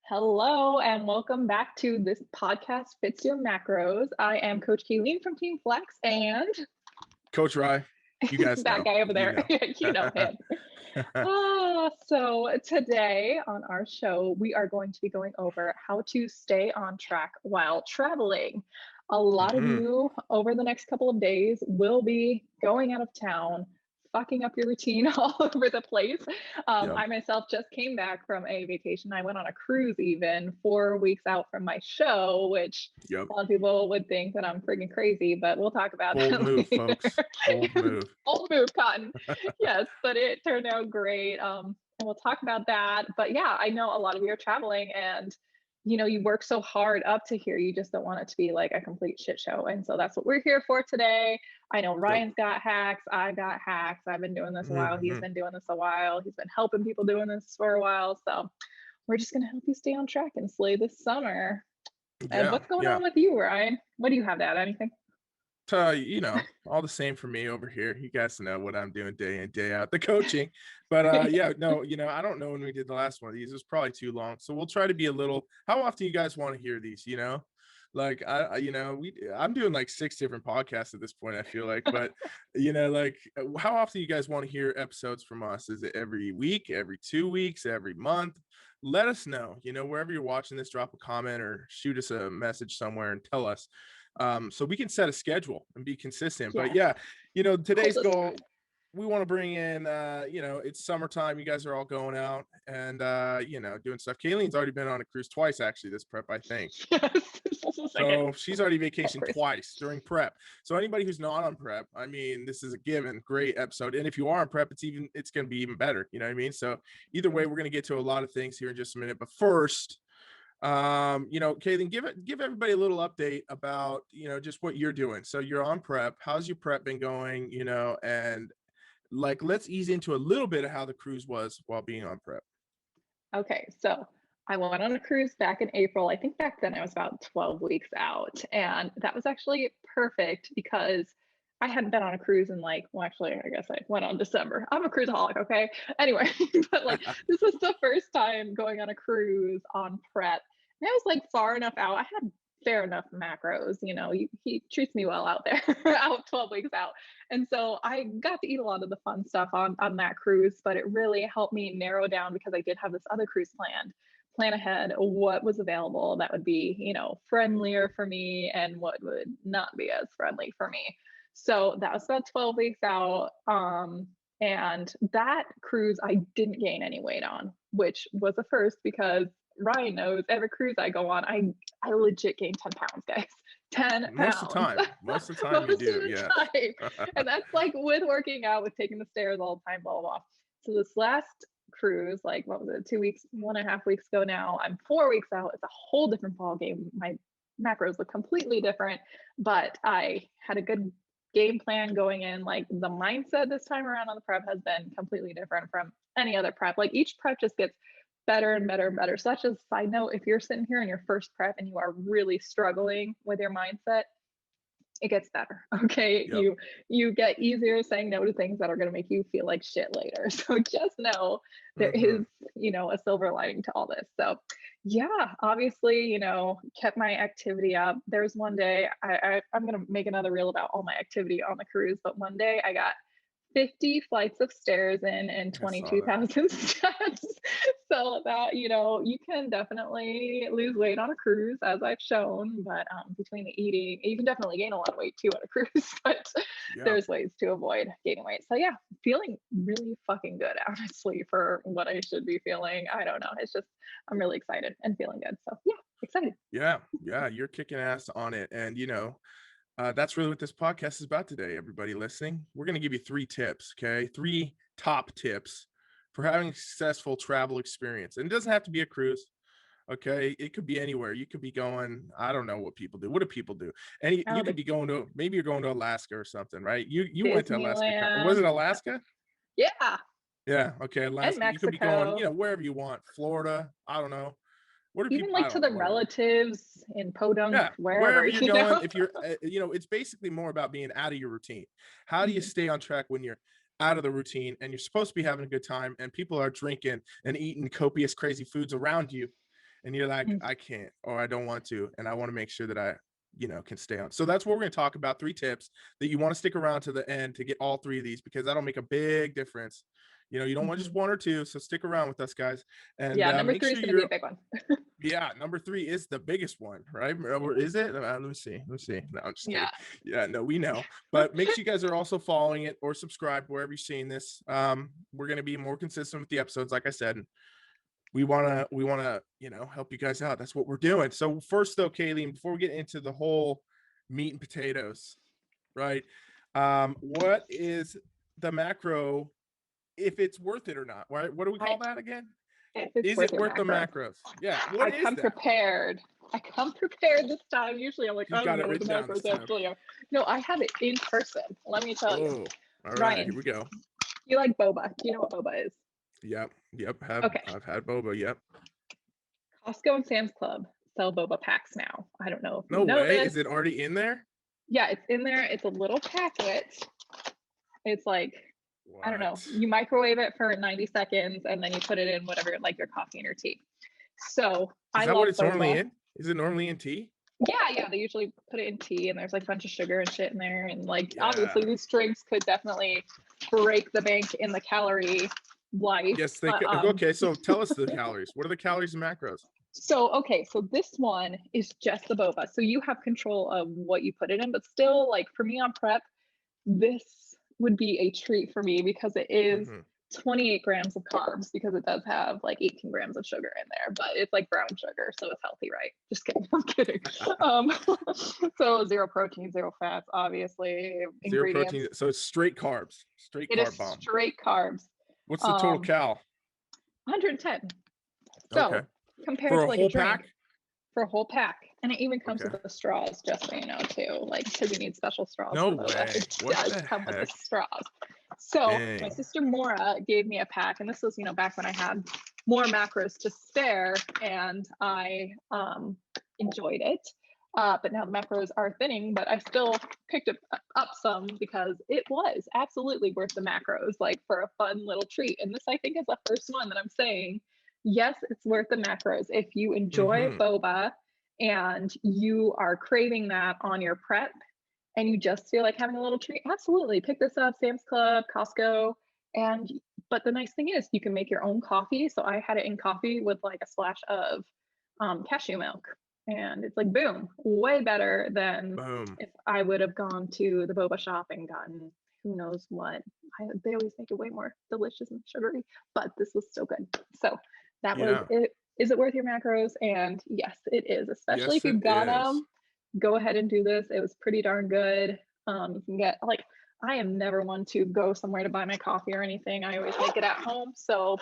Hello and welcome back to this podcast, Fits Your Macros. I am Coach Caileen from Team Flex and Coach Rye, you guys that know. guy over there, you know him. So today on our show, we are going to be going over how to stay on track while traveling. A lot of you over the next couple of days will be going out of town, fucking up your routine all over the place. I myself just came back from a vacation. I went on a cruise even 4 weeks out from my show, which a lot of people would think that I'm freaking crazy, but we'll talk about Bold that move, later. folks. Bold move. Bold move, Cotton. Yes, but it turned out great. And we'll talk about that. But yeah, I know a lot of you are traveling and you work so hard up to here, you just don't want it to be like a complete shit show. And so that's what we're here for today. I know Ryan's got hacks. I got hacks. I've been doing this a while. He's been doing this a while. He's been helping people doing this for a while. So we're just going to help you stay on track and slay this summer. And what's going on with you, Ryan? What do you have to add? Anything? All the same for me over here. You guys know what I'm doing day in, day out, the coaching. But I don't know when we did the last one of these. It was probably too long. So we'll try to be a little, how often you guys want to hear these, Like I'm doing like 6 different podcasts at this point, I feel like, but how often you guys want to hear episodes from us? Is it every week, every 2 weeks, every month? Let us know, wherever you're watching this, drop a comment or shoot us a message somewhere and tell us. So we can set a schedule and be consistent. But today's goal, we want to bring in, it's summertime. You guys are all going out and, doing stuff. Caileen's already been on a cruise twice, actually, this prep, I think. Yes. So she's already vacationed twice during prep. So anybody who's not on prep, I mean, this is a given, great episode. And if you are on prep, it's going to be even better. You know what I mean? So either way, we're going to get to a lot of things here in just a minute. But first, Caileen, give everybody a little update about, just what you're doing. So you're on prep. How's your prep been going? And like, let's ease into a little bit of how the cruise was while being on prep. Okay. So I went on a cruise back in April. I think back then I was about 12 weeks out, and that was actually perfect because I hadn't been on a cruise in I guess I went on December. I'm a cruiseaholic, okay? Anyway, but this was the first time going on a cruise on prep. And I was far enough out. I had fair enough macros, he treats me well out there, out 12 weeks out. And so I got to eat a lot of the fun stuff on that cruise, but it really helped me narrow down because I did have this other cruise plan ahead what was available that would be, friendlier for me and what would not be as friendly for me. So that was about 12 weeks out. And that cruise, I didn't gain any weight on, which was a first because Ryan knows every cruise I go on, I legit gain 10 pounds, guys. 10 pounds. Most of the time you do, yeah. And that's with working out, with taking the stairs all the time, blah, blah, blah. So this last cruise, what was it, 2 weeks, 1.5 weeks ago now, I'm 4 weeks out. It's a whole different ball game. My macros look completely different, but I had a good game plan going in. The mindset this time around on the prep has been completely different from any other prep. Each prep just gets better and better and better. So that's just a side note. If you're sitting here in your first prep and you are really struggling with your mindset, it gets better. Okay. Yep. You get easier saying no to things that are going to make you feel like shit later. So just know there is, a silver lining to all this. So yeah, obviously, kept my activity up. There's one day I'm going to make another reel about all my activity on the cruise, but one day I got 50 flights of stairs in and 22,000 steps. So that, you can definitely lose weight on a cruise, as I've shown, but between the eating, you can definitely gain a lot of weight too on a cruise, but there's ways to avoid gaining weight. So yeah, feeling really fucking good, honestly, for what I should be feeling. I don't know. It's just, I'm really excited and feeling good. So yeah, excited. Yeah. You're kicking ass on it. And, that's really what this podcast is about today, everybody listening. We're going to give you 3 tips, okay? 3 top tips for having a successful travel experience. And it doesn't have to be a cruise, okay? It could be anywhere. You could be going, I don't know what people do. What do people do? You could be going to, maybe you're going to Alaska or something, right? You went to Alaska. Was it Alaska? Yeah. Yeah, okay, Alaska. And you could be going, wherever you want. Florida, I don't know. Even to the relatives in Podunk, wherever you're going. If you're, it's basically more about being out of your routine. How do you stay on track when you're out of the routine and you're supposed to be having a good time and people are drinking and eating copious, crazy foods around you and you're like, I can't, or I don't want to, and I want to make sure that I, can stay on. So that's what we're going to talk about. 3 tips that you want to stick around to the end to get all 3 of these, because that'll make a big difference. You don't want just 1 or 2. So stick around with us, guys. And number make 3 sure is going to be a big one. Yeah, number 3 is the biggest one, right? Or is it? Let me see. No, I'm just kidding. Yeah, no, we know. But make sure you guys are also following it or subscribed wherever you're seeing this. We're going to be more consistent with the episodes, like I said. We want to, help you guys out. That's what we're doing. So first though, Caileen, before we get into the whole meat and potatoes, right? What is the macro, if it's worth it or not, right? What do we call that again? Is it worth the macros? Yeah. I come prepared this time. Usually I'm like, I don't know what the macros actually are. No, I have it in person. Let me tell you. All right, Ryan, here we go. You like boba. Do you know what boba is? Yep. I've had boba. Yep. Costco and Sam's Club sell boba packs now. I don't know if you know way. This. Is it already in there? Yeah, it's in there. It's a little packet. It's like, what? I don't know. You microwave it for 90 seconds and then you put it in whatever, like your coffee and your tea. So I love what it's boba. Normally in? Is it normally in tea? Yeah. They usually put it in tea, and there's like a bunch of sugar and shit in there. And like, obviously these drinks could definitely break the bank in the calorie life. Yes, they could. Okay, so tell us the calories. What are the calories and macros? So this one is just the boba. So you have control of what you put it in, but still, like for me on prep, this would be a treat for me because it is 28 grams of carbs, because it does have like 18 grams of sugar in there, but it's like brown sugar, so it's healthy, right? Just kidding. I'm kidding. So 0 protein, 0 fats, obviously. 0 protein. So it's straight carbs. Straight carb bomb. Straight carbs. What's the total cal? 110. So compared to like a drink, for a whole pack. And it even comes with the straws, just so you know, too. Like, because you need special straws. No way. It does come with the straws. So my sister Maura gave me a pack, and this was, back when I had more macros to spare, and I enjoyed it. But now the macros are thinning, but I still picked up some because it was absolutely worth the macros, like for a fun little treat. And this, I think, is the first one that I'm saying, yes, it's worth the macros. If you enjoy boba and you are craving that on your prep and you just feel like having a little treat, absolutely pick this up. Sam's Club, Costco. But the nice thing is you can make your own coffee. So I had it in coffee with like a splash of cashew milk, and it's like, boom, way better than if I would have gone to the boba shop and gotten who knows what. They always make it way more delicious and sugary, but this was still good. So that was it. Is it worth your macros? And yes, it is, especially if you've got them. Go ahead and do this. It was pretty darn good. You can get, like, I am never one to go somewhere to buy my coffee or anything. I always make it at home. So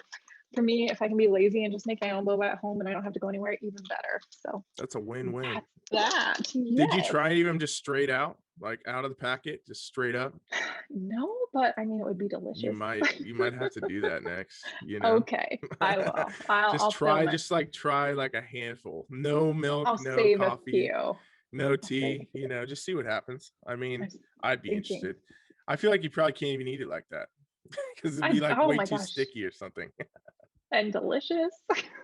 for me, if I can be lazy and just make my own boba at home and I don't have to go anywhere, even better. So that's a win-win. That. Yes. Did you try even just straight out, like out of the packet, just straight up? No, but I mean, it would be delicious. You might have to do that next. Okay, I will. I'll try like a handful. No milk, no save coffee, a few. No tea. Just see what happens. I mean, I'd be interested. I feel like you probably can't even eat it like that because it'd be like way too sticky or something. And delicious.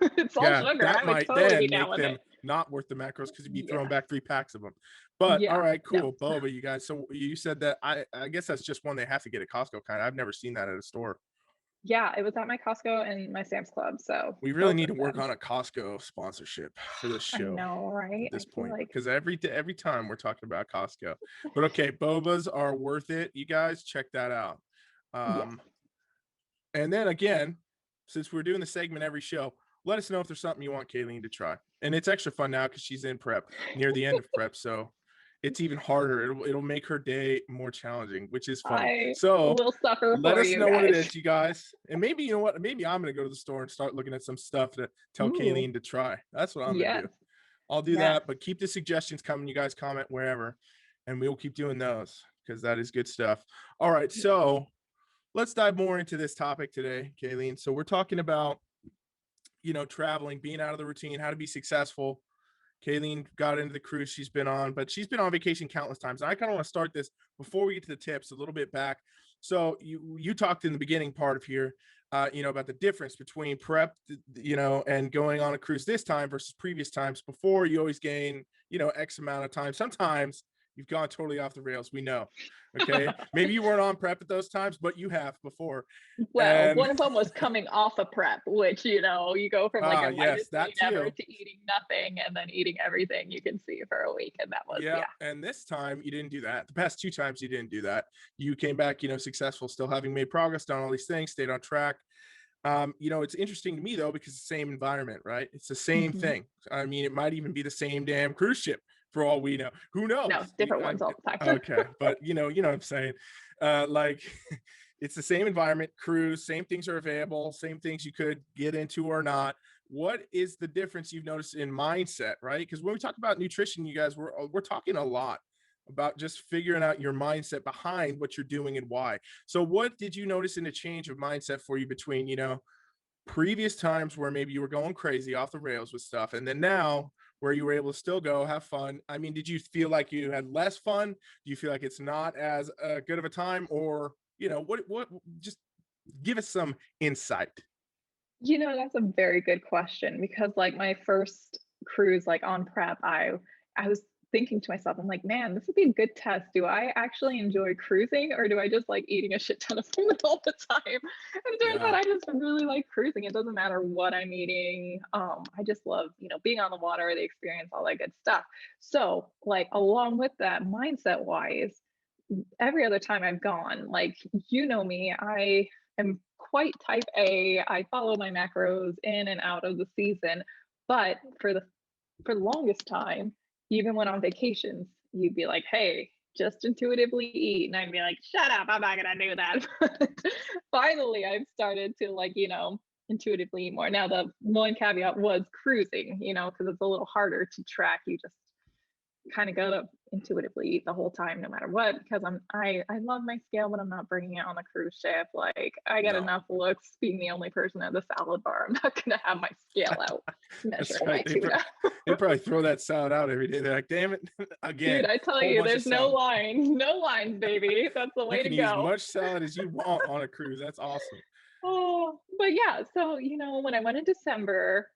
It's all sugar. That might then make them not worth the macros because you'd be throwing back 3 packs of them. But all right, cool. Boba, you guys. So you said that I guess that's just one they have to get at Costco kind of. I've never seen that at a store. Yeah, it was at my Costco and my Sam's Club. So we really need to work on a Costco sponsorship for this show. I know, right? At this point, because every time we're talking about Costco. But okay, bobas are worth it. You guys check that out. And then again, since we're doing the segment every show, let us know if there's something you want Caileen to try. And it's extra fun now because she's in prep, near the end of prep. So it's even harder. It'll make her day more challenging, which is fun. So we'll suffer. Let us know what it is, you guys. And maybe, you know what? Maybe I'm going to go to the store and start looking at some stuff to tell Caileen to try. That's what I'm going to do. I'll do that. But keep the suggestions coming. You guys comment wherever. And we'll keep doing those because that is good stuff. All right. So let's dive more into this topic today, Caileen. So we're talking about, traveling, being out of the routine, how to be successful. Caileen got into the cruise she's been on, but she's been on vacation countless times. And I kind of want to start this before we get to the tips a little bit back. So you talked in the beginning part of here you know, about the difference between prep, you know, and going on a cruise this time versus previous times. Before, you always gain, you know, X amount of time. Sometimes you've gone totally off the rails. We know. Okay. Maybe you weren't on prep at those times, but you have before. Well, And one of them was coming off a prep, which, you know, you go from like a yes, lightest that weight ever too. to eating nothing and then eating everything you can see for a week. And that was, Yeah. And this time you didn't do that. The past 2 times you didn't do that. You came back, you know, successful, still having made progress, done all these things, stayed on track. You know, it's interesting to me though, because it's the same environment, right? It's the same Mhm. thing. I mean, it might even be the same damn cruise ship for all we know. Who No, knows? different ones all the time. Okay, but you know what I'm saying. Like, it's the same environment, cruise, same things are available, same things you could get into or not. What is the difference you've noticed in mindset, right? Because when we talk about nutrition, you guys, we're talking a lot about just figuring out your mindset behind what you're doing and why. So what did you notice in the change of mindset for you between, you know, previous times where maybe you were going crazy off the rails with stuff, and then now where you were able to still go have fun? I mean, did you feel like you had less fun? Do you feel like it's not as good of a time? Or, you know, what, just give us some insight. You know, that's a very good question because like my first cruise like on prep, I was thinking to myself, I'm like, man, this would be a good test. Do I actually enjoy cruising or do I just like eating a shit ton of food all the time? And it turns out Yeah. I just really like cruising. It doesn't matter what I'm eating. I just love, you know, being on the water, the experience, all that good stuff. So, like along with that, mindset wise, every other time I've gone, like you know me, I am quite type A. I follow my macros in and out of the season. But for the longest time, even when on vacations, you'd be like, hey, just intuitively eat. And I'd be like, shut up, I'm not gonna do that. But finally I've started to like, you know, intuitively eat more. Now the one caveat was cruising, you know, because it's a little harder to track. You just kind of gotta intuitively eat the whole time no matter what because I love my scale but I'm not bringing it on the cruise ship. Like I get No. enough looks being the only person at the salad bar. I'm not gonna have my scale out That's measuring my right. tuna. They probably throw that salad out every day. They're like, damn it, Dude, again, I tell whole you, bunch of there's no salad. lines, no lines, baby. That's the You way to can use as go. much salad as you want on a cruise. That's awesome. Oh, but yeah, so you know, when I went in December,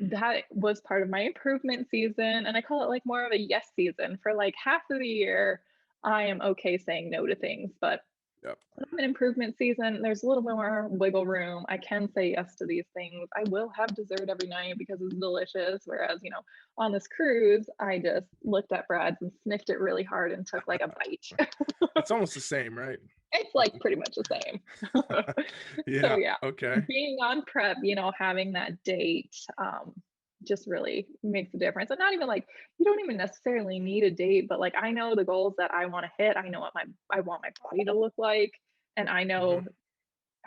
that was part of my improvement season. And I call it like more of a yes season. For like half of the year, I am okay saying no to things. But Yep. when I'm in improvement season, there's a little bit more wiggle room. I can say yes to these things. I will have dessert every night because it's delicious. Whereas, you know, on this cruise, I just looked at Brad's and sniffed it really hard and took like a bite. It's almost the same, right? It's like pretty much the same. So Yeah. yeah, Okay. being on prep, you know, having that date just really makes a difference. And not even like you don't even necessarily need a date, but like I know the goals that I want to hit. I know what my I want my body to look like, and I Mhm. know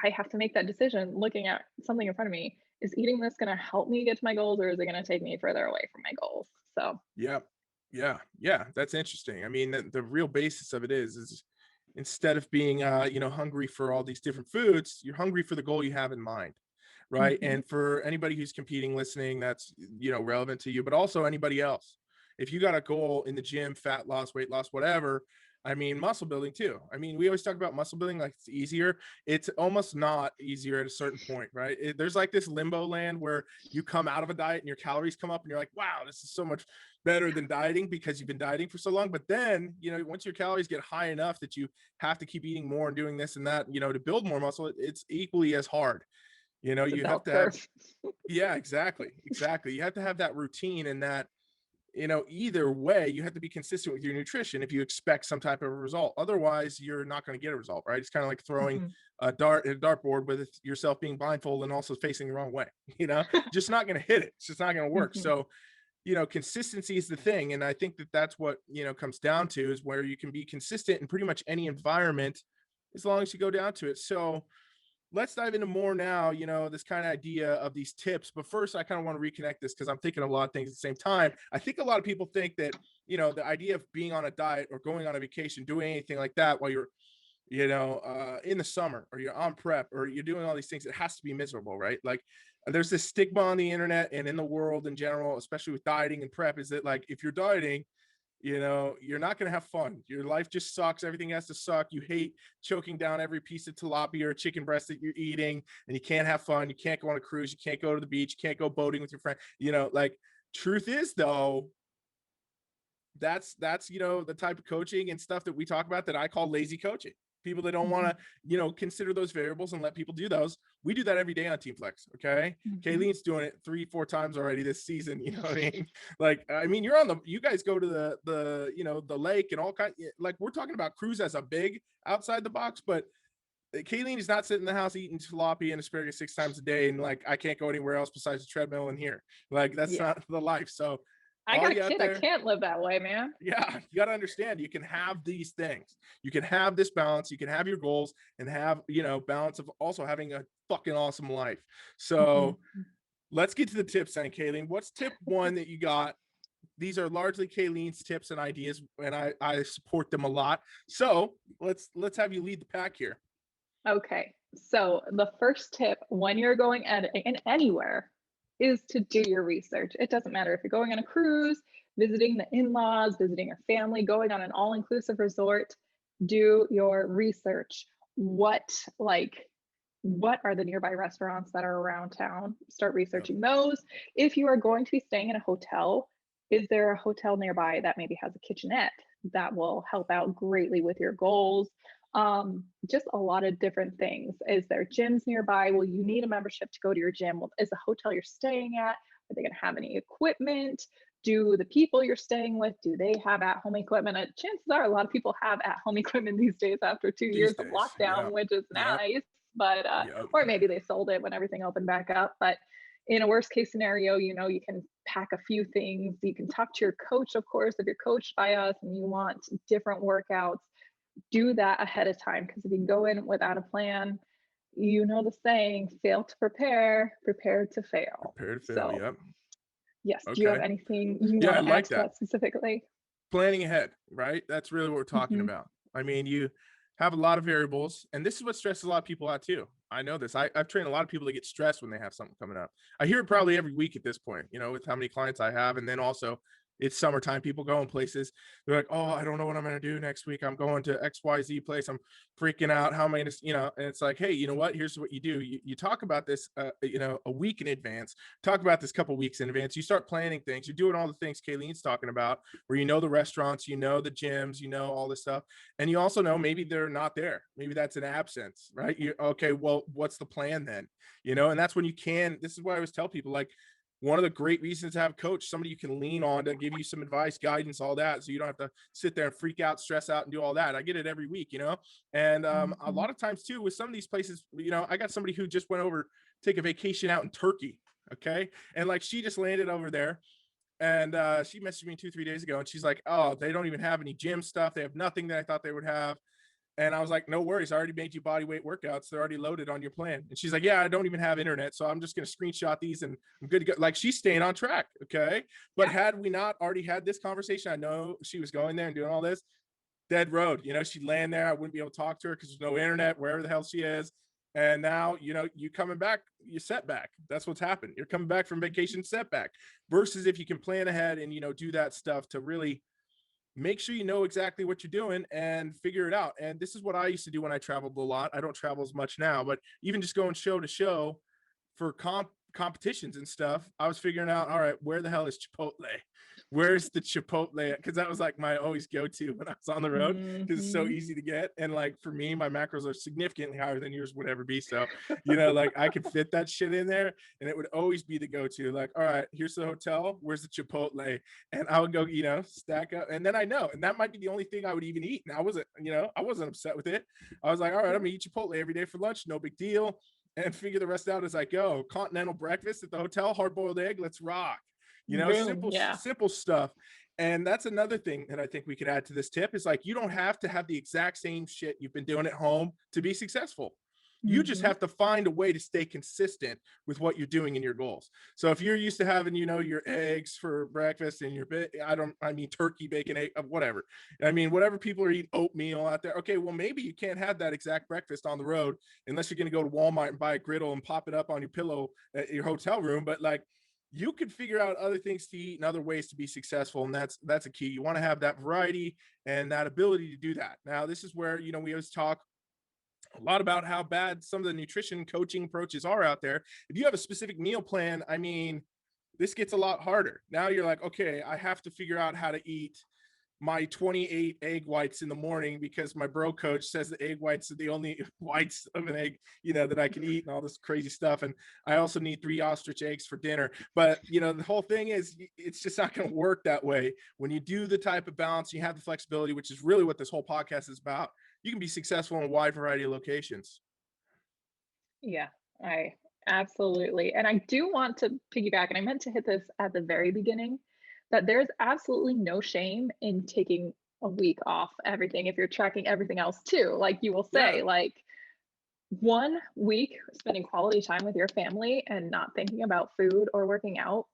I have to make that decision looking at something in front of me. Is eating this going to help me get to my goals, or is it going to take me further away from my goals? So Yeah. Yeah. Yeah. That's interesting. I mean, the real basis of it is instead of being, you know, hungry for all these different foods, you're hungry for the goal you have in mind. Right. mhm, And for anybody who's competing, listening, that's, you know, relevant to you, but also anybody else. If you got a goal in the gym, fat loss, weight loss, whatever, I mean, muscle building too. I mean, we always talk about muscle building like it's easier. It's almost not easier at a certain point, right? There's like this limbo land where you come out of a diet and your calories come up and you're like, wow, this is so much better than dieting because you've been dieting for so long. But then, you know, once your calories get high enough that you have to keep eating more and doing this and that, you know, to build more muscle, it's equally as hard. You know, it's a you bell have to have, curve. yeah, exactly. Exactly. You have to have that routine and that, you know, either way, you have to be consistent with your nutrition if you expect some type of a result. Otherwise, you're not going to get a result, right? It's kind of like throwing Mhm. a dart at a dartboard with yourself being blindfolded and also facing the wrong way. You know, just not going to hit it. It's just not going to work. Mhm. So, you know, consistency is the thing. And I think that that's what, you know, comes down to is where you can be consistent in pretty much any environment as long as you go down to it. So, let's dive into more now, you know, this kind of idea of these tips. But first, I kind of want to reconnect this because I'm thinking of a lot of things at the same time. I think a lot of people think that, you know, the idea of being on a diet or going on a vacation, doing anything like that while you're, you know, in the summer or you're on prep or you're doing all these things, it has to be miserable, right? Like there's this stigma on the internet and in the world in general, especially with dieting and prep, is that like if you're dieting, you're not going to have fun. Your life just sucks. Everything has to suck. You hate choking down every piece of tilapia or chicken breast that you're eating, and you can't have fun. You can't go on a cruise. You can't go to the beach. You can't go boating with your friend. Like, truth is, though, that's the type of coaching and stuff that we talk about that I call lazy coaching. People that don't want to, consider those variables and let people do those. We do that every day on Team Flex. Okay. Caileen's doing it 3-4 times already this season. You know what I mean? Like, you guys go to the lake and all kinds, like, we're talking about cruise as a big outside the box, but Caileen is not sitting in the house eating tilapia and asparagus 6 times a day. And like, I can't go anywhere else besides the treadmill in here. Like, that's not the life. So I got a kid. I can't live that way, man. Yeah, you got to understand, you can have these things. You can have this balance. You can have your goals and have, balance of also having a fucking awesome life. So let's get to the tips then, Caileen. What's tip 1 that you got? These are largely Caileen's tips and ideas, and I support them a lot. So let's have you lead the pack here. Okay. So the first tip when you're going anywhere is to do your research. It doesn't matter if you're going on a cruise, visiting the in-laws, visiting your family, going on an all-inclusive resort, do your research. What are the nearby restaurants that are around town? Start researching those. If you are going to be staying in a hotel, is there a hotel nearby that maybe has a kitchenette? That will help out greatly with your goals. Just a lot of different things. Is there gyms nearby? Will you need a membership to go to your gym? Is the hotel you're staying at, are they going to have any equipment? Do the people you're staying with, do they have at-home equipment? Chances are a lot of people have at-home equipment these days after 2 years of lockdown, which is nice, but or maybe they sold it when everything opened back up. But in a worst case scenario, you can pack a few things. You can talk to your coach, of course, if you're coached by us and you want different workouts. Do that ahead of time, because if you go in without a plan, the saying, fail to prepare, prepare to fail. Prepare to fail, yep. Yes. Okay. Do you have anything you want to add to that specifically? Planning ahead, right? That's really what we're talking about. I mean, you have a lot of variables, and this is what stresses a lot of people out too. I know this. I've trained a lot of people that get stressed when they have something coming up. I hear it probably every week at this point, with how many clients I have. And then also, it's summertime. People going places. They're like, oh, I don't know what I'm going to do next week. I'm going to XYZ place. I'm freaking out. How am I going to, and it's like, hey, you know what? Here's what you do. You talk about this, a week in advance. Talk about this couple weeks in advance. You start planning things. You're doing all the things Caileen's talking about, where the restaurants, the gyms, all this stuff. And you also know maybe they're not there. Maybe that's an absence, right? Okay, well, what's the plan then? And that's when this is why I always tell people, like, one of the great reasons to have a coach, somebody you can lean on to give you some advice, guidance, all that. So you don't have to sit there and freak out, stress out, and do all that. I get it every week, And a lot of times too, with some of these places, I got somebody who just went over, take a vacation out in Turkey. Okay. And like, she just landed over there, and she messaged me 2-3 days ago, and she's like, oh, they don't even have any gym stuff. They have nothing that I thought they would have. And I was like, no worries. I already made you body weight workouts. They're already loaded on your plan. And she's like, yeah, I don't even have internet. So I'm just going to screenshot these and I'm good to go. Like, she's staying on track. Okay. But had we not already had this conversation, I know she was going there and doing all this, dead road. She'd land there. I wouldn't be able to talk to her because there's no internet, wherever the hell she is. And now, you coming back, you setback. That's what's happened. You're coming back from vacation, setback, versus if you can plan ahead and, do that stuff to really make sure you know exactly what you're doing and figure it out. And this is what I used to do when I traveled a lot. I don't travel as much now, but even just going show to show for competitions and stuff, I was figuring out, all right, where the hell is Chipotle? Where's the Chipotle? Because that was like my always go-to when I was on the road, because it's so easy to get. And like, for me, my macros are significantly higher than yours would ever be. So, like, I could fit that shit in there, and it would always be the go-to. Like, all right, here's the hotel. Where's the Chipotle? And I would go, stack up. And then I know, and that might be the only thing I would even eat. And I wasn't upset with it. I was like, all right, I'm gonna eat Chipotle every day for lunch. No big deal. And figure the rest out as I go. Continental breakfast at the hotel, hard-boiled egg. Let's rock. Simple stuff. And that's another thing that I think we could add to this tip is, like, you don't have to have the exact same shit you've been doing at home to be successful. You just have to find a way to stay consistent with what you're doing in your goals. So if you're used to having, your eggs for breakfast and your turkey, bacon, egg, whatever. Whatever people are eating, oatmeal out there. Okay, well, maybe you can't have that exact breakfast on the road unless you're going to go to Walmart and buy a griddle and pop it up on your pillow at your hotel room. But like, you can figure out other things to eat and other ways to be successful. And that's a key. You want to have that variety and that ability to do that. Now, this is where, we always talk a lot about how bad some of the nutrition coaching approaches are out there. If you have a specific meal plan, I mean, this gets a lot harder. Now you're like, okay, I have to figure out how to eat my 28 egg whites in the morning because my bro coach says the egg whites are the only whites of an egg, that I can eat, and all this crazy stuff. And I also need 3 ostrich eggs for dinner. But, the whole thing is, it's just not going to work that way. When you do the type of balance, you have the flexibility, which is really what this whole podcast is about. You can be successful in a wide variety of locations. Yeah, I absolutely. And I do want to piggyback, and I meant to hit this at the very beginning, that there's absolutely no shame in taking a week off everything if you're tracking everything else too. Like you will say, like 1 week spending quality time with your family and not thinking about food or working out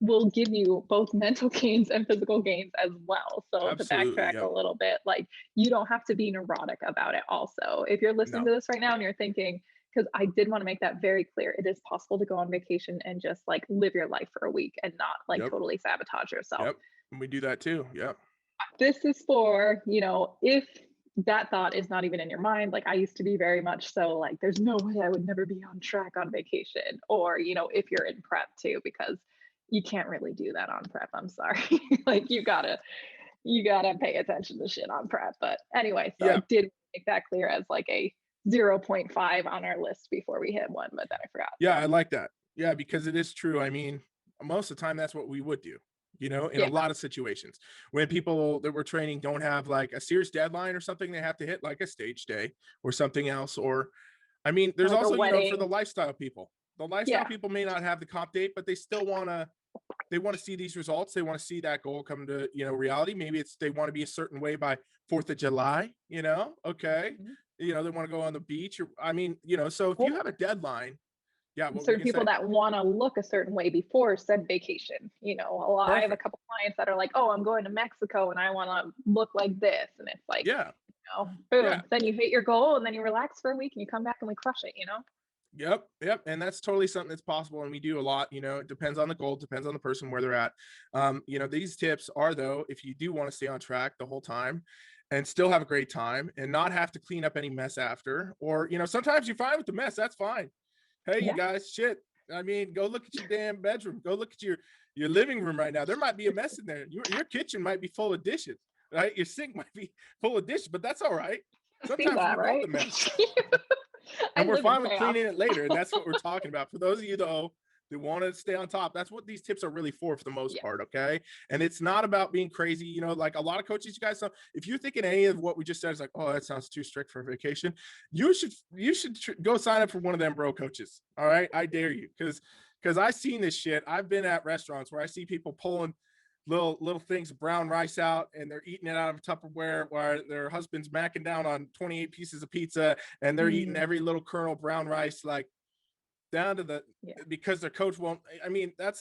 will give you both mental gains and physical gains as well. So Absolutely, to backtrack a little bit, like you don't have to be neurotic about it also. If you're listening to this right now and you're thinking, because I did want to make that very clear, it is possible to go on vacation and just like live your life for a week and not like totally sabotage yourself. Yep. And we do that too. Yep. This is for, if that thought is not even in your mind, like I used to be very much so, like there's no way I would never be on track on vacation, or if you're in prep too, because you can't really do that on prep. I'm sorry. Like you gotta pay attention to shit on prep. But anyway, so I did make that clear as like a 0.5 on our list before we hit 1, but then I forgot. Yeah, I like that. Yeah, because it is true. I mean, most of the time that's what we would do, in a lot of situations. When people that we're training don't have like a serious deadline or something they have to hit, like a stage day or something else. Or, I mean, there's like also, for the lifestyle people. The lifestyle people may not have the comp date, but they still want to see these results. They want to see that goal come to, reality. Maybe they want to be a certain way by 4th of July, okay. They want to go on the beach, or, I mean, so if you have a deadline, certain people that want to look a certain way before said vacation, I have a couple clients that are like, oh, I'm going to Mexico and I want to look like this. And it's like, boom, then you hit your goal and then you relax for a week and you come back and we crush it, Yep. And that's totally something that's possible. And we do a lot, it depends on the goal, depends on the person, where they're at. These tips are, though, if you do want to stay on track the whole time and still have a great time and not have to clean up any mess after, or, sometimes you're fine with the mess. That's fine. Hey, you guys, shit. I mean, go look at your damn bedroom. Go look at your living room right now. There might be a mess in there. Your kitchen might be full of dishes, right? Your sink might be full of dishes, but that's all right. Sometimes we love the mess. And we're fine with cleaning it later. And that's what we're talking about. For those of you, though, that want to stay on top, that's what these tips are really for the most part, okay? And it's not about being crazy. Like a lot of coaches, you guys know, if you're thinking any of what we just said is like, oh, that sounds too strict for vacation, you should go sign up for one of them bro coaches. All right, I dare you, because I've seen this shit. I've been at restaurants where I see people pulling little things of brown rice out, and they're eating it out of Tupperware, while their husband's macking down on 28 pieces of pizza, and they're eating every little kernel of brown rice, like down to the because their coach won't. I mean, that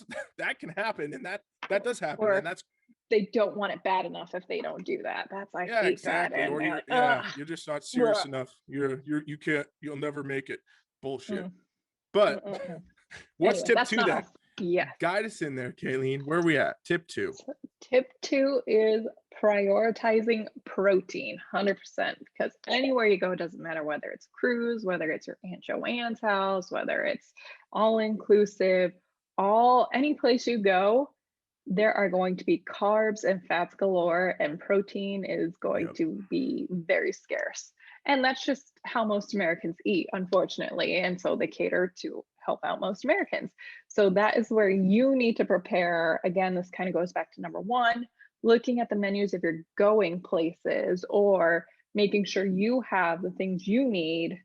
can happen, and that does happen, or and that's they don't want it bad enough if they don't do that. That's I hate exactly. that. Or you're just not serious enough. You'll never make it. Bullshit. But what's tip 2 then? Guide us in there, Caileen. Where are we at? Tip 2. Tip 2 is prioritizing protein, 100%, because anywhere you go, it doesn't matter whether it's cruise, whether it's your Aunt Joanne's house, whether it's all inclusive, any place you go, there are going to be carbs and fats galore, and protein is going to be very scarce. And that's just how most Americans eat, unfortunately. And so they cater to help out most Americans. So that is where you need to prepare. Again, this kind of goes back to number 1, looking at the menus if you're going places, or making sure you have the things you need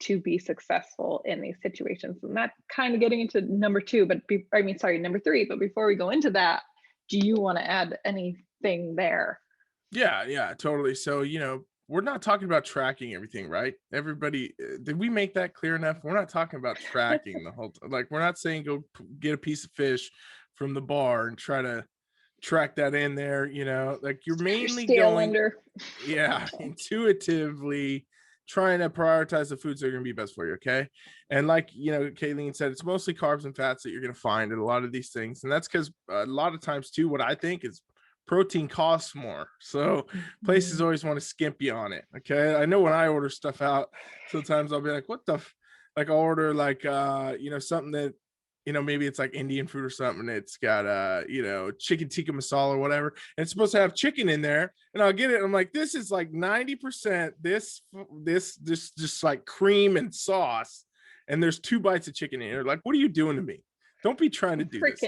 to be successful in these situations. And that kind of getting into number 2, number 3. But before we go into that, do you want to add anything there? Yeah, totally. So, we're not talking about tracking everything, right? Everybody, did we make that clear enough? We're not talking about tracking the whole time. Like, we're not saying go get a piece of fish from the bar and try to track that in there, like you're mainly going under. intuitively trying to prioritize the foods that are going to be best for you. Okay. And like, Caileen said, it's mostly carbs and fats that you're going to find in a lot of these things. And that's because a lot of times too, what I think is protein costs more. So places always want to skimp you on it. Okay. I know when I order stuff out, sometimes I'll be like, what the, like I'll order like, something that, maybe it's like Indian food or something. It's got, chicken tikka masala or whatever. And it's supposed to have chicken in there. And I'll get it. And I'm like, this is like 90% this just like cream and sauce. And there's 2 bites of chicken in here. Like, what are you doing to me? Don't be trying to do this.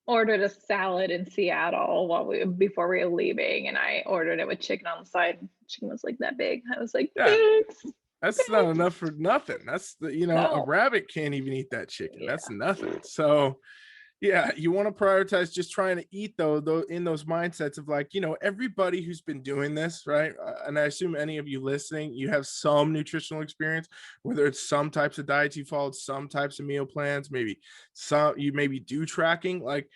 Ordered a salad in Seattle before we were leaving, and I ordered it with chicken on the side. Chicken was like that big. I was like, thanks. That's not enough for nothing. That's a rabbit can't even eat that chicken. Yeah. That's nothing. So yeah, you want to prioritize just trying to eat though in those mindsets of like, everybody who's been doing this, right? And I assume any of you listening, you have some nutritional experience, whether it's some types of diets you followed, some types of meal plans, maybe you do tracking, like,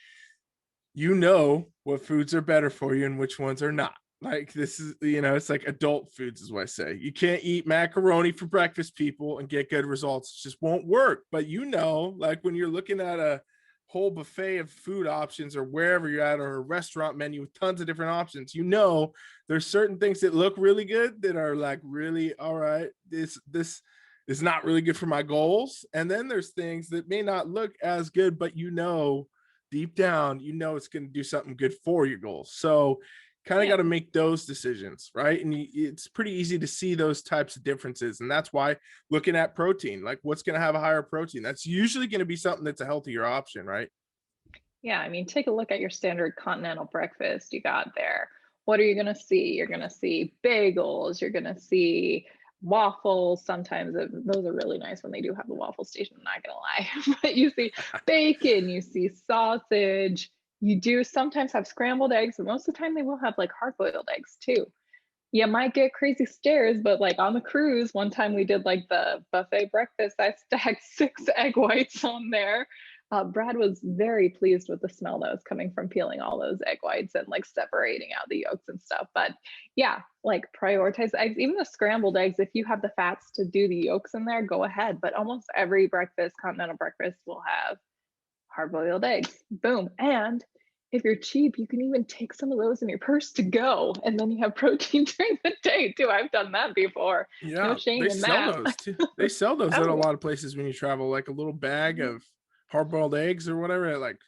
what foods are better for you and which ones are not. Like this is, it's like adult foods is what I say. You can't eat macaroni for breakfast, people, and get good results. It just won't work. But like when you're looking at a whole buffet of food options or wherever you're at, or a restaurant menu with tons of different options, there's certain things that look really good that are like really, all right, this is not really good for my goals. And then there's things that may not look as good, but deep down, it's going to do something good for your goals. So kind of got to make those decisions, right? And it's pretty easy to see those types of differences. And that's why looking at protein, like what's going to have a higher protein, that's usually going to be something that's a healthier option, right? Yeah. I mean, take a look at your standard continental breakfast you got there. What are you going to see? You're going to see bagels. You're going to see waffles. Sometimes those are really nice when they do have the waffle station, I'm not going to lie. But you see bacon, you see sausage. You do sometimes have scrambled eggs, but most of the time they will have like hard-boiled eggs too. You might get crazy stares, but like on the cruise, one time we did like the buffet breakfast, I stacked 6 egg whites on there. Brad was very pleased with the smell that was coming from peeling all those egg whites and like separating out the yolks and stuff. But yeah, like prioritize eggs, even the scrambled eggs. If you have the fats to do the yolks in there, go ahead. But almost every continental breakfast will have hard-boiled eggs. Boom. And if you're cheap, you can even take some of those in your purse to go, and then you have protein during the day too. I've done that before. Yeah, no shame in that. Those too. They sell those at a lot of places when you travel, like a little bag of hard-boiled eggs or whatever at like,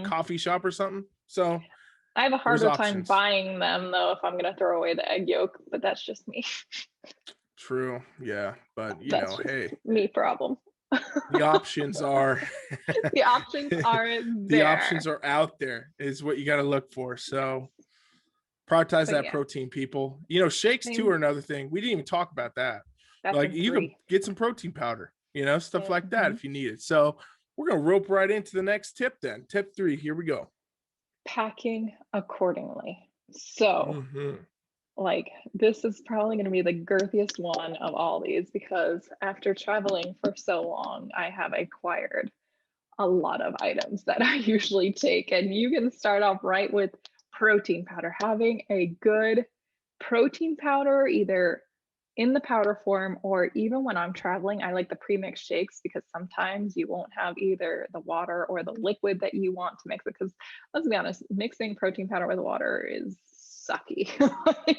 coffee shop or something. So I have a harder time buying them though if I'm going to throw away the egg yolk, but that's just me. True. Yeah. But hey, me problem. The options are the options are there. The options are out there is what you got to look for. So prioritize that protein, people. Shakes too are another thing. We didn't even talk about that. That's like you can get some protein powder, stuff like that if you need it. So we're going to rope right into the next tip then. Tip 3, here we go. Packing accordingly. So like this is probably going to be the girthiest one of all these, because after traveling for so long, I have acquired a lot of items that I usually take. And you can start off right with protein powder. Having a good protein powder, either in the powder form or even when I'm traveling, I like the pre-mixed shakes, because sometimes you won't have either the water or the liquid that you want to mix it. Because let's be honest, mixing protein powder with water is sucky.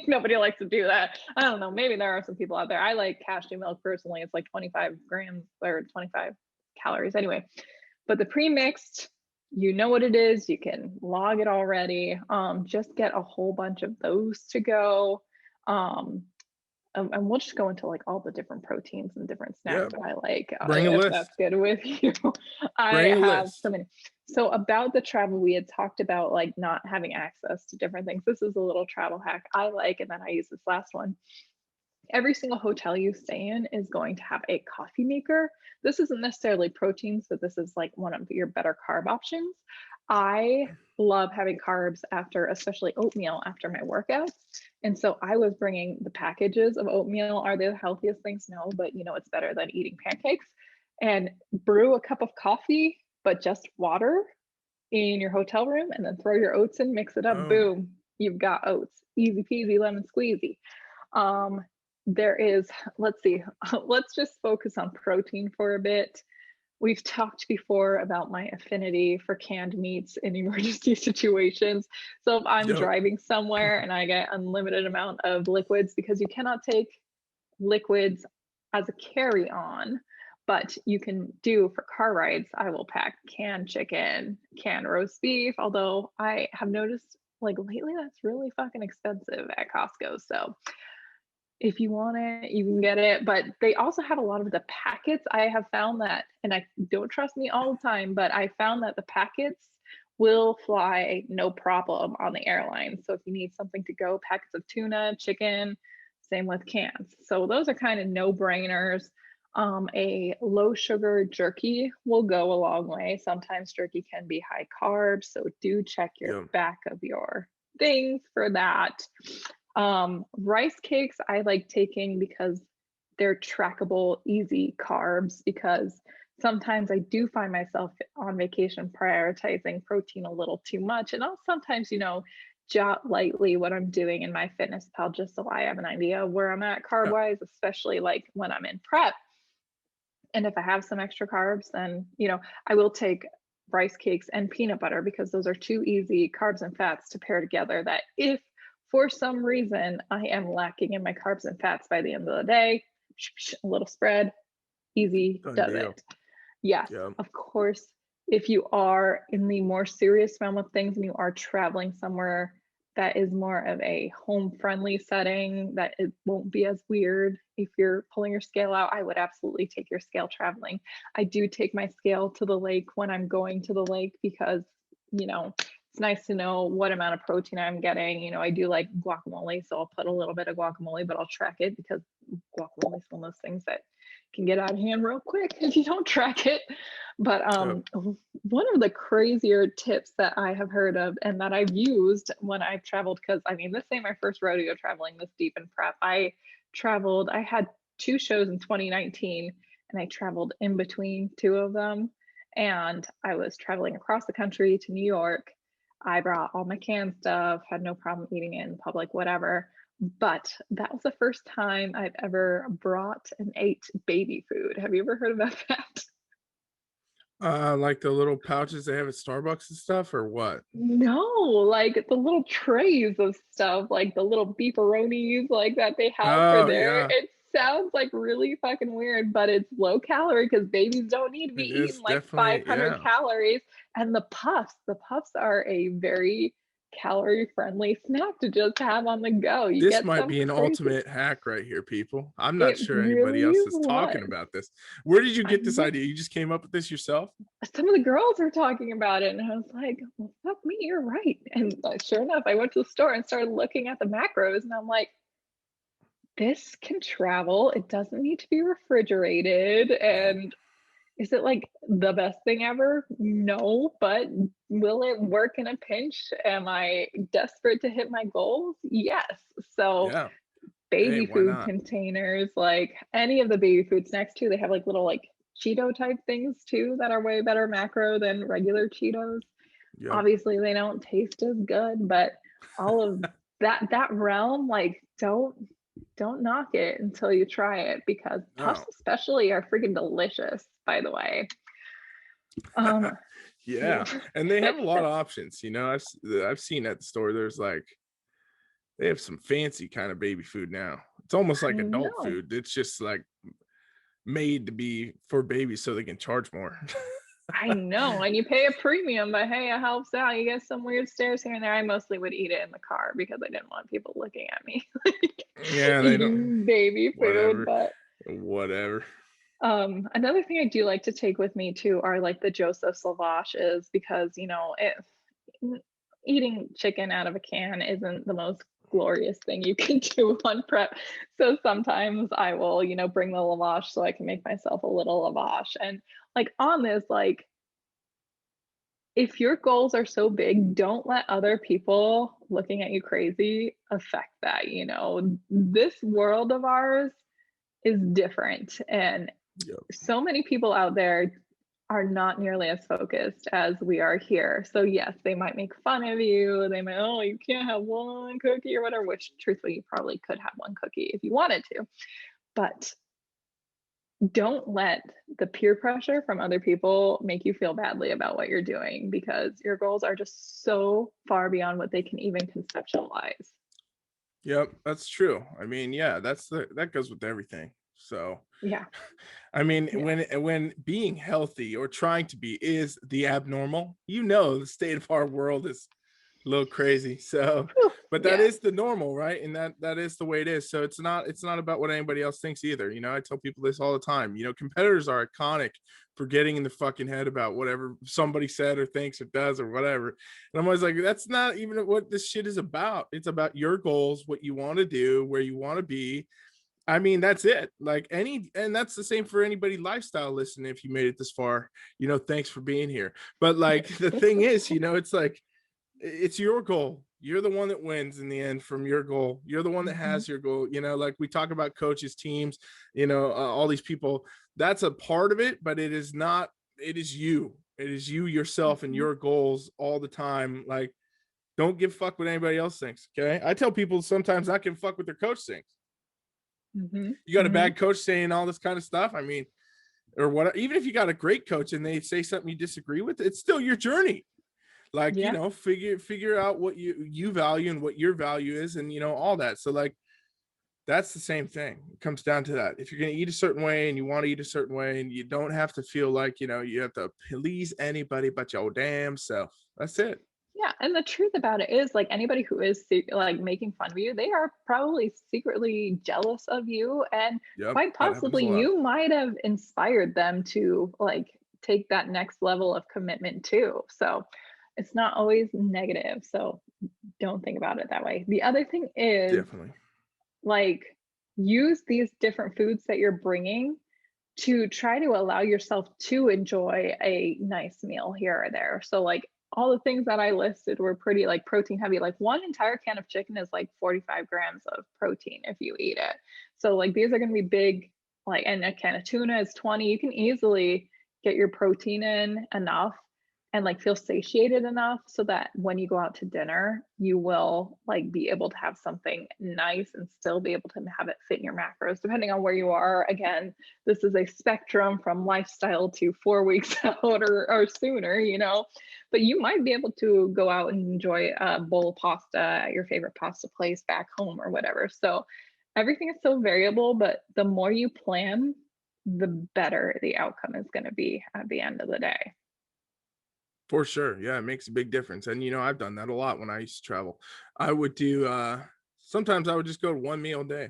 Nobody likes to do that. I don't know, maybe there are some people out there. I like cashew milk personally. It's like 25 grams or 25 calories anyway. But the pre-mixed, what it is, you can log it already. Just get a whole bunch of those to go. And we'll just go into like all the different proteins and different snacks that I like. Bring a list. That's good with you. I have so many. So about the travel, we had talked about like not having access to different things. This is a little travel hack I like, and then I use this last one. Every single hotel you stay in is going to have a coffee maker. This isn't necessarily protein, so this is like one of your better carb options. I love having carbs after, especially oatmeal after my workouts. And so I was bringing the packages of oatmeal. Are they the healthiest things? No, but it's better than eating pancakes. And brew a cup of coffee, but just water in your hotel room, and then throw your oats in, mix it up. Boom, you've got oats. Easy peasy lemon squeezy. there is, let's see, let's just focus on protein for a bit. We've talked before about my affinity for canned meats in emergency situations. So if I'm Yep. driving somewhere and I get unlimited amount of liquids, because you cannot take liquids as a carry-on, but you can do for car rides, I will pack canned chicken, canned roast beef, although I have noticed like lately that's really fucking expensive at Costco. So if you want it, you can get it, but they also have a lot of the packets. I have found that, and I don't trust me all the time, but I found that the packets will fly no problem on the airline. So if you need something to go, packets of tuna, chicken, same with cans. So those are kind of no-brainers. A low sugar jerky will go a long way. Sometimes jerky can be high carb, so do check your Yep. back of your things for that. Rice cakes I like taking because they're trackable, easy carbs, because sometimes I do find myself on vacation prioritizing protein a little too much. And I'll sometimes, jot lightly what I'm doing in my fitness pal just so I have an idea of where I'm at carb Yeah. wise, especially like when I'm in prep. And if I have some extra carbs, then, I will take rice cakes and peanut butter because those are two easy carbs and fats to pair together that if for some reason I am lacking in my carbs and fats by the end of the day, a little spread, easy, Done does deal. it. Yes, Yeah. of course, if you are in the more serious realm of things and you are traveling somewhere that is more of a home friendly setting, that it won't be as weird if you're pulling your scale out, I would absolutely take your scale traveling. I do take my scale to the lake when I'm going to the lake because, it's nice to know what amount of protein I'm getting. I do like guacamole, so I'll put a little bit of guacamole, but I'll track it because guacamole is one of those things that can get out of hand real quick if you don't track it. But Yep. one of the crazier tips that I have heard of and that I've used when I've traveled, because this ain't my first rodeo traveling this deep in prep. I had two shows in 2019 and I traveled in between two of them. And I was traveling across the country to New York. I brought all my canned stuff, had no problem eating it in public, whatever. But that was the first time I've ever brought and ate baby food. Have you ever heard about that? Like the little pouches they have at Starbucks and stuff, or what? No, like the little trays of stuff, like the little beefaronis like that they have for Oh there. yeah, It sounds like really fucking weird, but it's low calorie because babies don't need to be it is eating like definitely, 500 yeah. calories. And the puffs are a very calorie friendly snack to just have on the go. You This get might some be an crazy. ultimate hack right here, people. I'm not It sure anybody really else is talking was. about this. Where did you I get this know. idea? You just came up with this yourself? Some of the girls were talking about it, and I was like, well, fuck me, you're right. And sure enough, I went to the store and started looking at the macros, and I'm like, this can travel. It doesn't need to be refrigerated. No. And is it like the best thing ever? No, but will it work in a pinch? Am I desperate to hit my goals? Yes. So Yeah. Hey, baby why food not? containers, like any of the baby food snacks too, they have like little like Cheeto type things too that are way better macro than regular Cheetos. Yep. Obviously, they don't taste as good, but all of that realm, like don't knock it until you try it because puffs No. especially are freaking delicious, by the way. Um Yeah. And they have a lot of options. I've seen at the store, there's like they have some fancy kind of baby food now. It's almost I like adult know. food. It's just like made to be for babies so they can charge more. I know, and you pay a premium, but hey, it helps out. You get some weird stares here and there. I mostly would eat it in the car because I didn't want people looking at me like Yeah, they don't, eating baby food. whatever. But Whatever. another thing I do like to take with me too are like the Joseph's lavages because eating chicken out of a can isn't the most glorious thing you can do on prep. So sometimes I will, bring the lavash so I can make myself a little lavash. And like on this, like if your goals are so big, don't let other people looking at you crazy affect that. This world of ours is different. And Yep. so many people out there are not nearly as focused as we are here. So yes, they might make fun of you. They might, oh, you can't have one cookie or whatever, which truthfully, you probably could have one cookie if you wanted to. But don't let the peer pressure from other people make you feel badly about what you're doing, because your goals are just so far beyond what they can even conceptualize. Yep, that's true. I mean, yeah, that goes with everything. So Yeah. I mean, Yeah. when being healthy or trying to be is the abnormal, the state of our world is a little crazy. So, Whew. but that Yeah. is the normal, right? And that is the way it is. So it's not about what anybody else thinks either. I tell people this all the time. Competitors are iconic for getting in the fucking head about whatever somebody said or thinks or does or whatever. And I'm always like, that's not even what this shit is about. It's about your goals, what you want to do, where you want to be. I mean, that's it. And that's the same for anybody lifestyle listening. If you made it this far, thanks for being here. But like the thing is, it's like, it's your goal. You're the one that wins in the end from your goal. You're the one that has your goal. Like we talk about coaches, teams, all these people. That's a part of it, but it is not. It is you. It is you yourself and your goals all the time. Like, don't give a fuck what anybody else thinks. Okay. I tell people sometimes not give a fuck what their coach thinks. You got a bad coach saying all this kind of stuff. I mean, or what? Even if you got a great coach and they say something you disagree with, it's still your journey. Like, figure out what you value and what your value is, and all that. So like, that's the same thing. It comes down to that. If you're going to eat a certain way and you want to eat a certain way, and you don't have to feel like, you have to please anybody but your damn self. That's it. Yeah, and the truth about it is, like, anybody who is like making fun of you, they are probably secretly jealous of you, and Yep. quite That happens possibly a lot. you might have inspired them to like take that next level of commitment too. So it's not always negative. So don't think about it that way. The other thing is, Definitely. like, use these different foods that you're bringing to try to allow yourself to enjoy a nice meal here or there. So like all the things that I listed were pretty like protein heavy. Like one entire can of chicken is like 45 grams of protein if you eat it. So like these are going to be big, like, and a can of tuna is 20. You can easily get your protein in enough and like feel satiated enough so that when you go out to dinner, you will like be able to have something nice and still be able to have it fit in your macros, depending on where you are. Again, this is a spectrum from lifestyle to 4 weeks out or sooner, but you might be able to go out and enjoy a bowl of pasta at your favorite pasta place back home or whatever. So everything is so variable, but the more you plan, the better the outcome is going to be at the end of the day. For sure. Yeah, it makes a big difference. And I've done that a lot when I used to travel. I would do sometimes I would just go to one meal a day.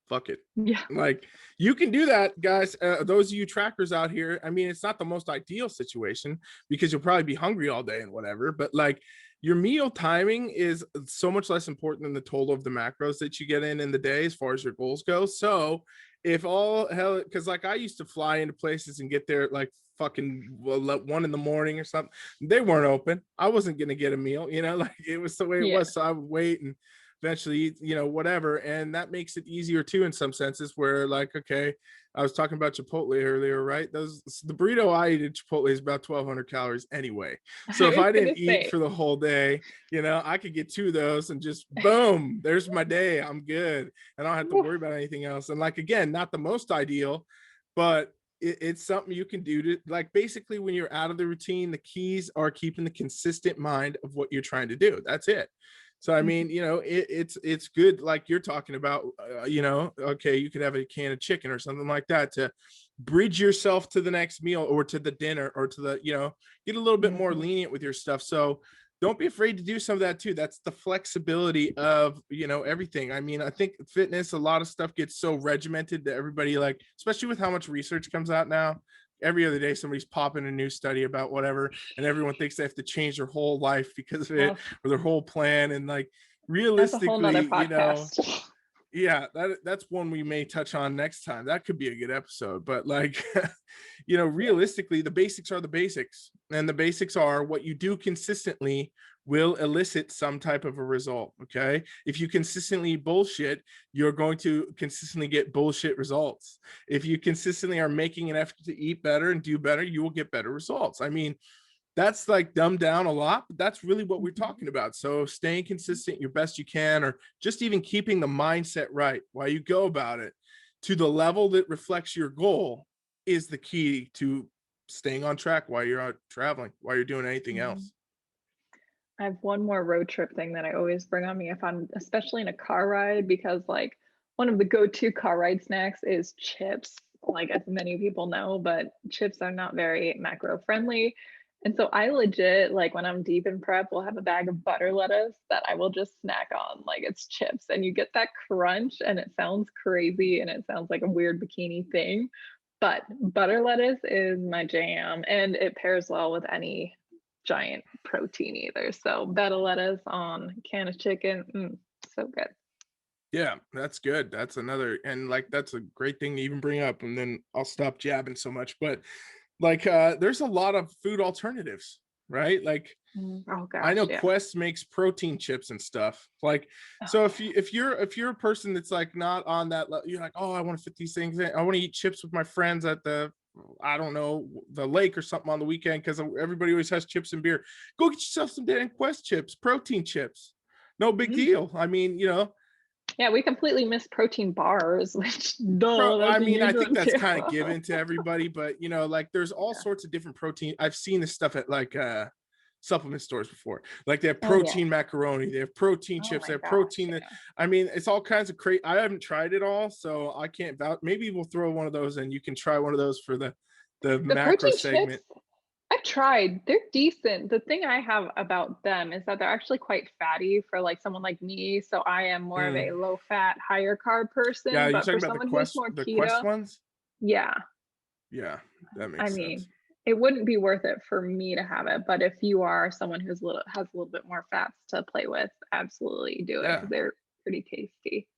Fuck it. Yeah. Like, you can do that, guys. Those of you trackers out here, I mean, it's not the most ideal situation because you'll probably be hungry all day and whatever, but like, your meal timing is so much less important than the total of the macros that you get in the day as far as your goals go. So if all hell, because like I used to fly into places and get there at like fucking 1 a.m. or something, they weren't open. I wasn't gonna get a meal, like it was the way it was. So I would wait and eventually eat, whatever. And that makes it easier too in some senses, where like, okay, I was talking about Chipotle earlier, right? The burrito I eat at Chipotle is about 1,200 calories anyway. So if I didn't eat for the whole day, I could get 2 of those and just boom, there's my day. I'm good. And I don't have to worry about anything else. And like, again, not the most ideal, but it's something you can do to, like, basically when you're out of the routine, the keys are keeping the consistent mind of what you're trying to do. That's it. So, I mean, it's good. Like you're talking about, okay, you could have a can of chicken or something like that to bridge yourself to the next meal or to the dinner or to the, get a little bit more lenient with your stuff. So don't be afraid to do some of that too. That's the flexibility of, everything. I mean, I think fitness, a lot of stuff gets so regimented that everybody, like, especially with how much research comes out now, every other day somebody's popping a new study about whatever, and everyone thinks they have to change their whole life because of it or their whole plan. And like, realistically, that's a whole nother podcast. Yeah, that's one we may touch on next time. That could be a good episode. But like, realistically, the basics are the basics. And the basics are what you do consistently will elicit some type of a result. Okay. If you consistently bullshit, you're going to consistently get bullshit results. If you consistently are making an effort to eat better and do better, you will get better results. I mean, that's like dumbed down a lot, but that's really what we're talking about. So staying consistent your best you can, or just even keeping the mindset right while you go about it to the level that reflects your goal is the key to staying on track while you're out traveling, while you're doing anything else. I have one more road trip thing that I always bring on me if I'm especially in a car ride, because like one of the go-to car ride snacks is chips, like as many people know, but chips are not very macro friendly. And so I legit, like when I'm deep in prep, will have a bag of butter lettuce that I will just snack on like it's chips. And you get that crunch, and it sounds crazy and it sounds like a weird bikini thing, but butter lettuce is my jam, and it pairs well with any giant protein either. So betta lettuce on can of chicken, so good. Yeah, that's good. That's another, and like that's a great thing to even bring up. And then I'll stop jabbing so much. But like there's a lot of food alternatives, right? Like Oh I gosh, know yeah. Quest makes protein chips and stuff. Like, Oh so yeah. if you're a person that's like not on that you're like, oh, I want to fit these things in. I want to eat chips with my friends at the, I don't know, the lake or something on the weekend because everybody always has chips and beer. Go get yourself some damn Quest chips, protein chips. No big Mm. deal. I mean, Yeah, we completely missed protein bars, which duh, I that's a mean, I huge think one that's too. kind of given to everybody, but like there's all Yeah. sorts of different protein. I've seen this stuff at like supplement stores before. Like they have Oh yeah. protein macaroni, they have protein Oh chips, my they have gosh, protein. yeah. I mean, it's all kinds of crazy. I haven't tried it all, so I can't vouch. Maybe we'll throw one of those and you can try one of those for the The macro protein chips, segment. I've tried. They're decent. The thing I have about them is that they're actually quite fatty for like someone like me. So I am more of a Mm. low fat, higher carb Yeah, person. you're But talking for about someone who's more the Quest keto, ones? yeah, Yeah, that I makes mean, sense. it wouldn't be worth it for me to have it. But if you are someone who's has a little bit more fats to play with, absolutely do it Yeah. because they're pretty tasty.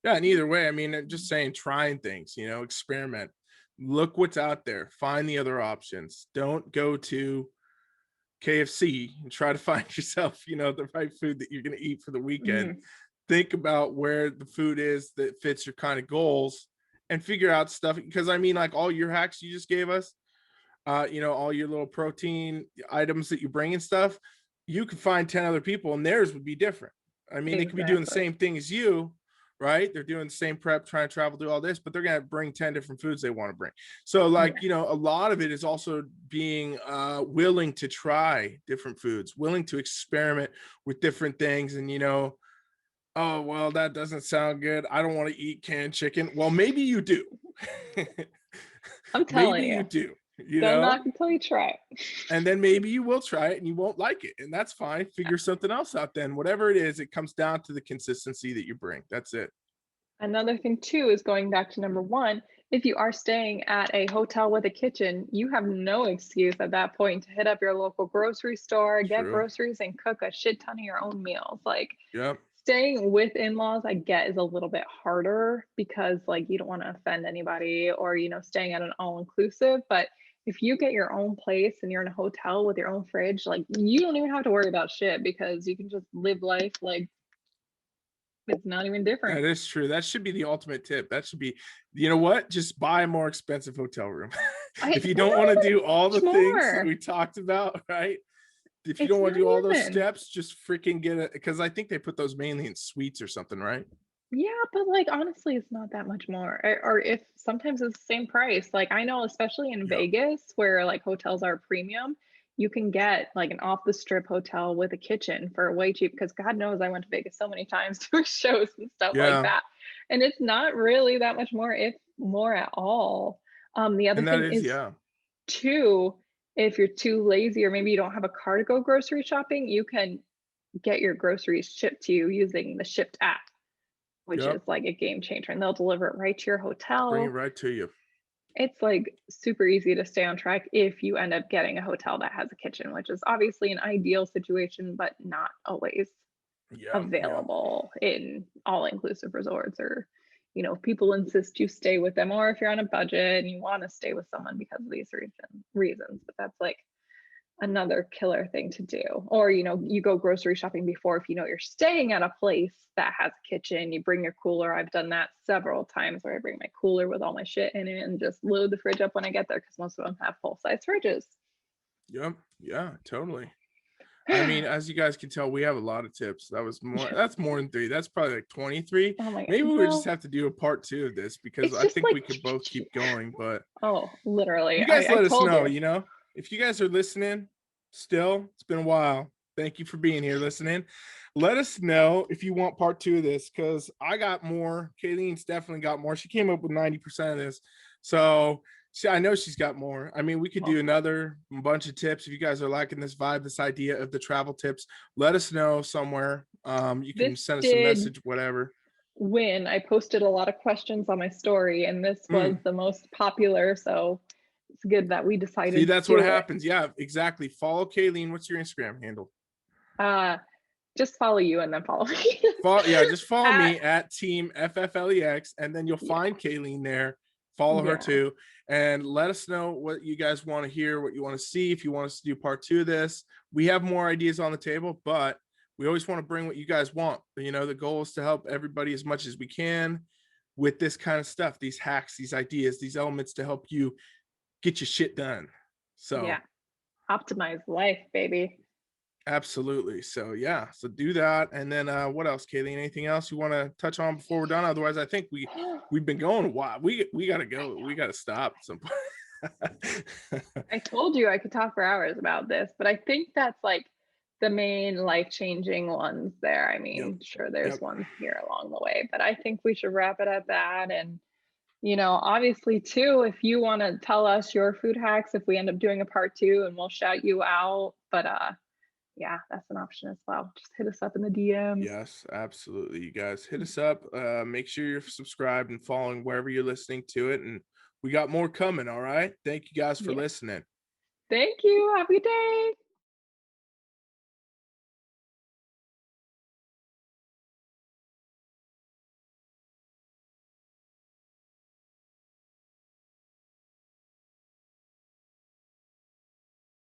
Yeah, and either way, I mean, just saying, trying things, experiment, look what's out there, find the other options. Don't go to KFC and try to find yourself, the right food that you're going to eat for the weekend. Mhm. Think about where the food is that fits your kind of goals and figure out stuff. Because I mean, like all your hacks you just gave us, all your little protein items that you bring and stuff, you could find 10 other people and theirs would be different. I mean, they could be doing the Exactly. same thing as you, right? They're doing the same prep, trying to travel, do all this, but they're going to bring 10 different foods they want to bring. So like, Yeah. a lot of it is also being willing to try different foods, willing to experiment with different things. And, oh, well, that doesn't sound good. I don't want to eat canned chicken. Well, maybe you do. I'm Maybe telling you you, do, don't knock until you try it. and then maybe you will try it and you won't like it, and that's fine. Figure something else out. Then whatever it is, it comes down to the consistency that you bring. That's it. Another thing too is going back to number one, if you are staying at a hotel with a kitchen, you have no excuse at that point to hit up your local grocery store, get True. groceries, and cook a shit ton of your own meals. Like Yep. staying with in-laws, I get is a little bit harder because like you don't want to offend anybody, or staying at an all-inclusive. But if you get your own place and you're in a hotel with your own fridge, like you don't even have to worry about shit because you can just live life like it's not even different. That is true. That should be the ultimate tip. That should be, you know what? Just buy a more expensive hotel room. If you They're don't want to do all not the much things that more. we talked about, right? If you It's don't want not to do all those even. steps, just freaking get it. Because I think they put those mainly in suites or something, right? Yeah, but like honestly, it's not that much more. Or if sometimes it's the same price. Like I know, especially in Yep. Vegas, where like hotels are premium, you can get like an off the strip hotel with a kitchen for way cheap. Because God knows I went to Vegas so many times to shows and stuff like Yeah. that. And it's not really that much more, if more at all. The other And that thing is, is yeah. too, if you're too lazy or maybe you don't have a car to go grocery shopping, you can get your groceries shipped to you using the Shipped app, which is Yep. like a game changer. And they'll deliver it right to your Bring it hotel. right to you. It's like super easy to stay on track if you end up getting a hotel that has a kitchen, which is obviously an ideal situation, but not always. Yeah, yeah. available in all-inclusive resorts, or if people insist you stay with them, or if you're on a budget and you want to stay with someone because of these reasons. But that's like another killer thing to do. Or you go grocery shopping before, if you're staying at a place that has a kitchen, you bring your cooler. I've done that several times, where I bring my cooler with all my shit in it and just load the fridge up when I get there, because most of them have full-size fridges. Yep. Yeah, totally. I mean, as you guys can tell, we have a lot of tips. That's more than 3. That's probably like 23. Oh my god. Maybe we just Well, have to do a part 2 of this, because it's I just think like, we could both keep going. But oh, literally. you guys I let us told know, you. if you guys are listening still, it's been a while. Thank you for being here listening. Let us know if you want part 2 of this, because I got more. Caileen's definitely got more. She came up with 90% of this. So I know she's got more. I mean, we could do another bunch of tips. If you guys are liking this vibe, this idea of the travel tips, let us know somewhere. You can This send us a did message, whatever. win. I posted a lot of questions on my story, and this was the most popular. So it's good that we decided See, to that's what do it. happens. Yeah, exactly. Follow Caileen. What's your Instagram handle? Just follow you and then follow me. Just follow me at Team FFLEX, and then you'll find Caileen there. Follow her too, and let us know what you guys want to hear, what you want to see. If you want us to do part 2 of this, we have more ideas on the table, but we always want to bring what you guys want. The goal is to help everybody as much as we can with this kind of stuff, these hacks, these ideas, these elements to help you get your shit done. So optimize life, baby. absolutely. So so do that. And then what else, Caileen? Anything else you want to touch on before we're done? Otherwise, I think we've been going a while. We gotta go. We gotta stop at some point. I told you I could talk for hours about this, but I think that's like the main life-changing ones there. I mean, sure, there's ones here along the way, but I think we should wrap it at that. And obviously too, if you want to tell us your food hacks, if we end up doing a part 2, and we'll shout you out. But yeah, that's an option as well. Just hit us up in the DM. Yes, absolutely. You guys hit us up. Make sure you're subscribed and following wherever you're listening to it. And we got more coming. All right. Thank you guys for listening. Thank you. Have a good day.